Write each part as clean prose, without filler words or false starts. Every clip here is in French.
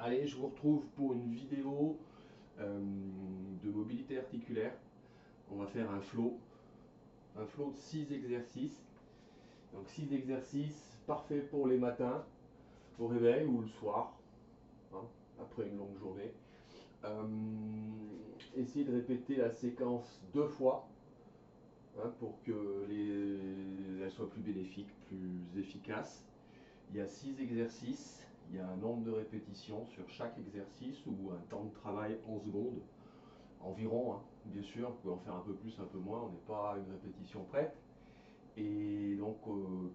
Allez, je vous retrouve pour une vidéo de mobilité articulaire. On va faire un flow de 6 exercices. Donc 6 exercices parfaits pour les matins, au réveil ou le soir, hein, après une longue journée. Essayez de répéter la séquence 2 fois pour que elle soit plus bénéfique, plus efficace. Il y a 6 exercices, il y a un nombre de répétitions sur chaque exercice ou un temps de travail en secondes environ, bien sûr, vous pouvez en faire un peu plus, un peu moins, on n'est pas à une répétition prête. Et donc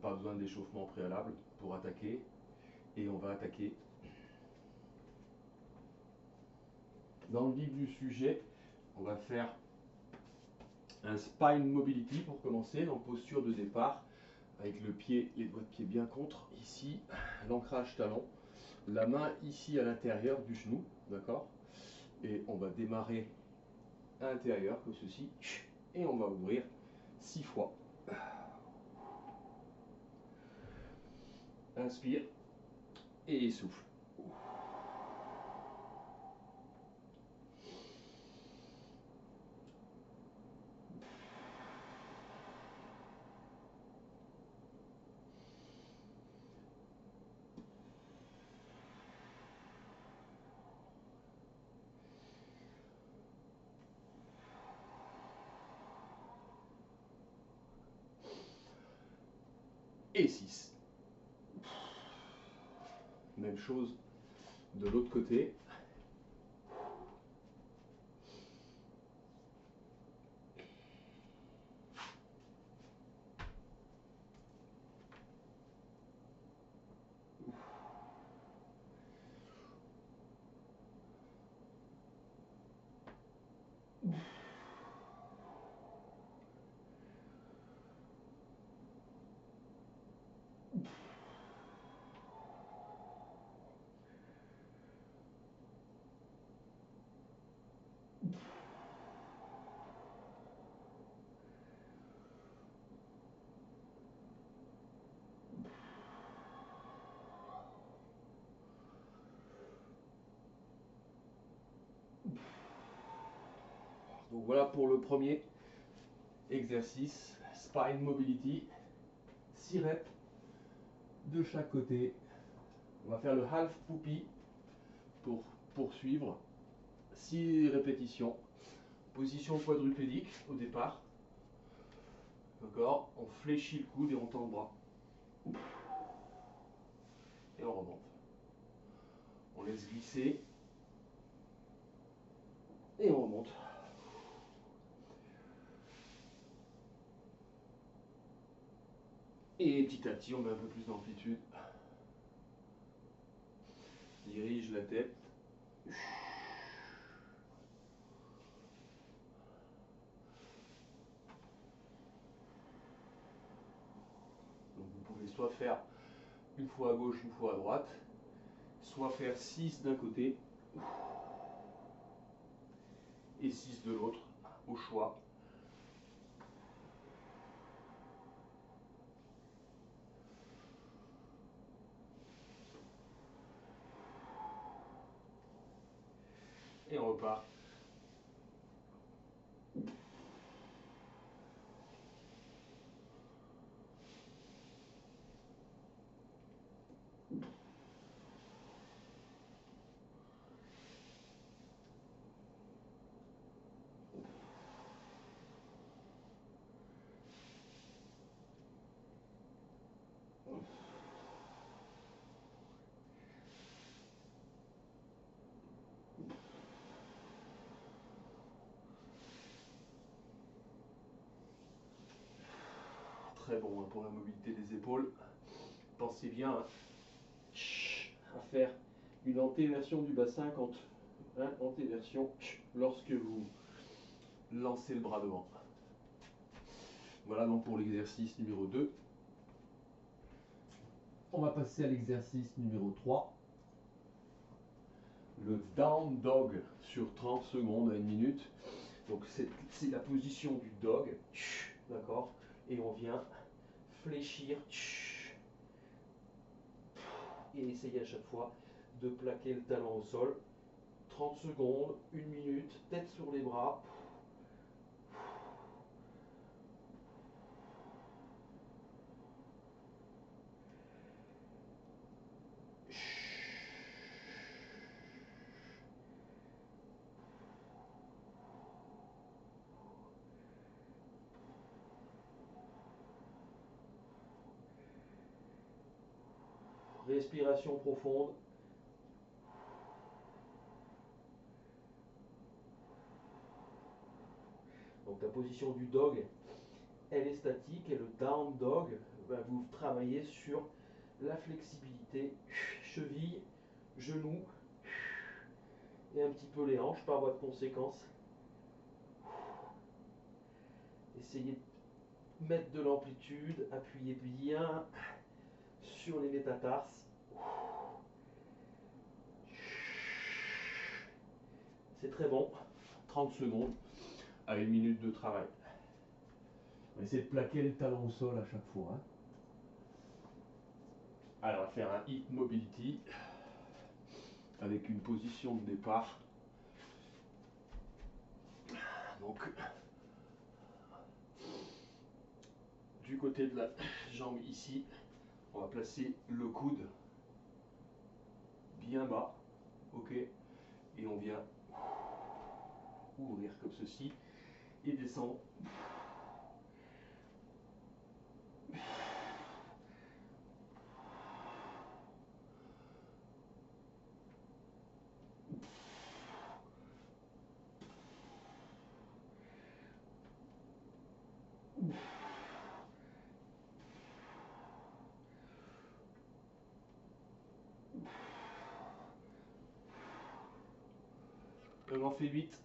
pas besoin d'échauffement préalable pour attaquer. Et on va attaquer. Dans le vif du sujet, on va faire un spine mobility pour commencer, donc posture de départ, avec le pied, les doigts de pied bien contre, ici, l'ancrage talon, la main ici à l'intérieur du genou, d'accord? Et on va démarrer à l'intérieur comme ceci, et on va ouvrir 6 fois. Inspire et souffle. Et 6. Même chose de l'autre côté. Donc voilà pour le premier exercice, spine mobility, 6 reps de chaque côté. On va faire le half puppy pour poursuivre, 6 répétitions. Position quadrupédique au départ. D'accord, on fléchit le coude et on tend le bras. Et on remonte. On laisse glisser. Et on remonte. Et petit à petit, on met un peu plus d'amplitude. Dirige la tête. Donc vous pouvez soit faire une fois à gauche, une fois à droite, soit faire 6 d'un côté et 6 de l'autre, au choix. Et on repart. Très bon pour la mobilité des épaules. Pensez bien à faire une antéversion du bassin quand antéversion lorsque vous lancez le bras devant. Voilà donc pour l'exercice numéro 2. On va passer à l'exercice numéro 3. Le down dog sur 30 secondes à 1 minute. Donc c'est la position du dog. D'accord. Et on vient fléchir et essayer à chaque fois de plaquer le talon au sol. 30 secondes, 1 minute, tête sur les bras. Respiration profonde. Donc la position du dog, elle est statique, et le down dog, vous travaillez sur la flexibilité, cheville, genou, et un petit peu les hanches par voie de conséquence. Essayez de mettre de l'amplitude, appuyez bien sur les métatarses. C'est très bon. 30 secondes à 1 minute de travail. On va essayer de plaquer le talon au sol à chaque fois. Hein. Alors, on va faire un hip mobility avec une position de départ. Donc, du côté de la jambe ici, on va placer le coude bien bas. Ok. Et on vient ouvrir comme ceci et descendre. On en fait 8.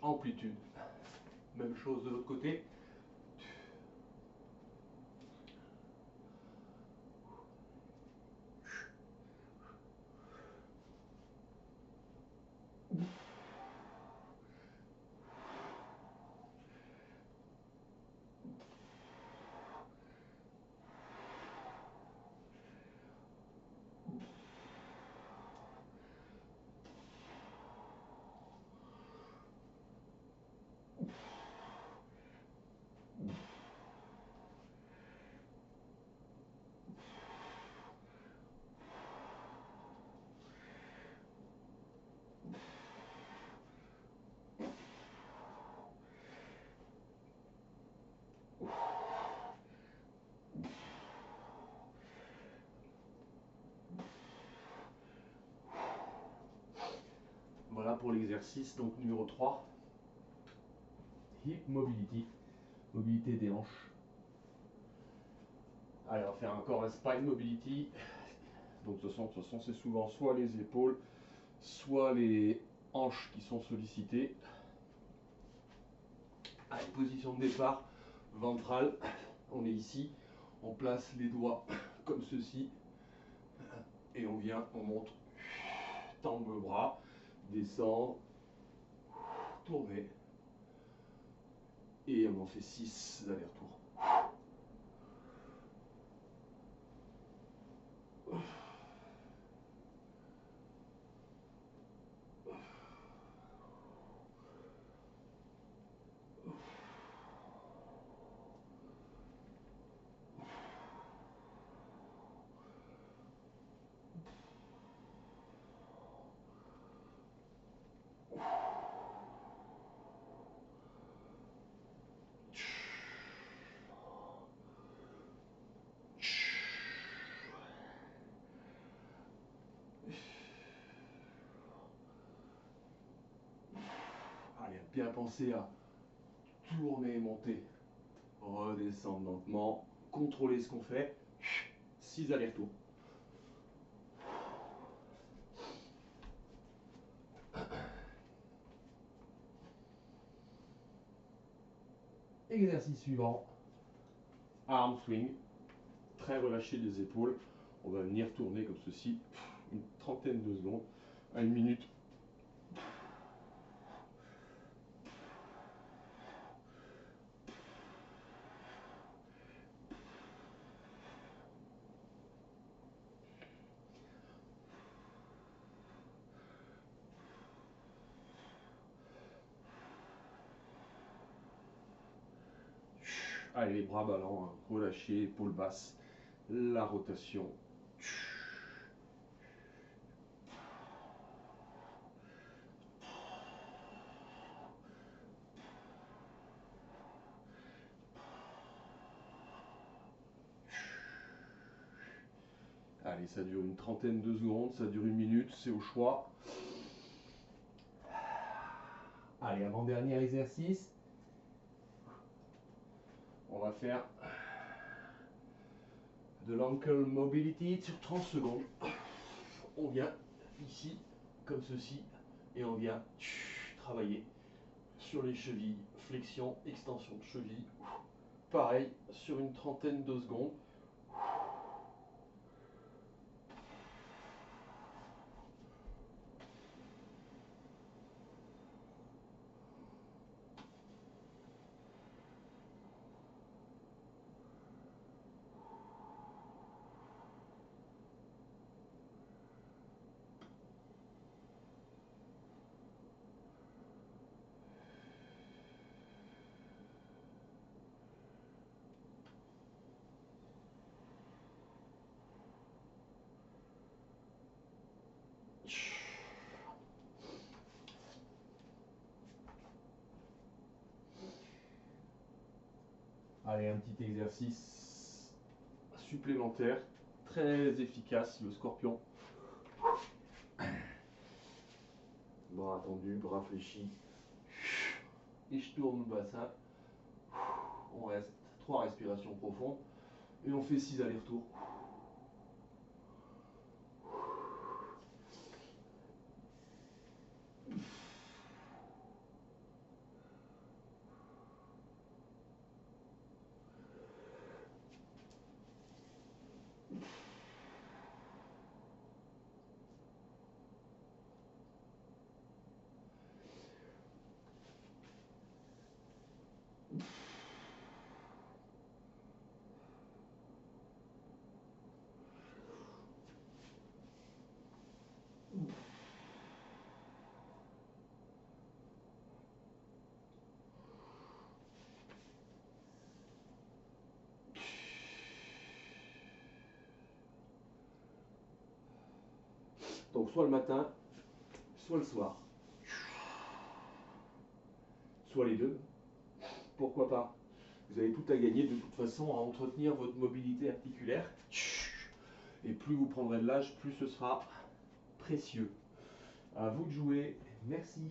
Amplitude. Même chose de l'autre côté. Voilà pour l'exercice donc numéro 3. Hip mobility, mobilité des hanches. Allez, on va faire encore un spine mobility. Donc de toute façon c'est souvent soit les épaules, soit les hanches qui sont sollicitées. Allez, position de départ, ventrale. On est ici, on place les doigts comme ceci. Et on vient, on monte, tendre le bras, descendre, tourner. Et on en fait 6 allers-retours. Allez, bien penser à tourner et monter. Redescendre lentement. Contrôler ce qu'on fait. 6 allers-retours. Exercice suivant. Arm swing. très relâché des épaules. On va venir tourner comme ceci, une trentaine de secondes à une minute. Allez, les bras ballants, hein, relâchés, épaules basses, la rotation. Allez, ça dure une trentaine de secondes, ça dure une minute, c'est au choix. Allez, avant-dernier exercice. On va faire de l'ankle mobility sur 30 secondes. On vient ici, comme ceci, et on vient travailler sur les chevilles, flexion, extension de cheville. Pareil, sur une trentaine de secondes. Allez, un petit exercice supplémentaire, très efficace, le scorpion. Bras tendus, bras fléchis. Et je tourne le bassin. On reste 3 respirations profondes. Et on fait 6 allers-retours. Donc soit le matin, soit le soir. Soit les deux. Pourquoi pas? Vous avez tout à gagner de toute façon à entretenir votre mobilité articulaire. Et plus vous prendrez de l'âge, plus ce sera précieux. À vous de jouer. Merci.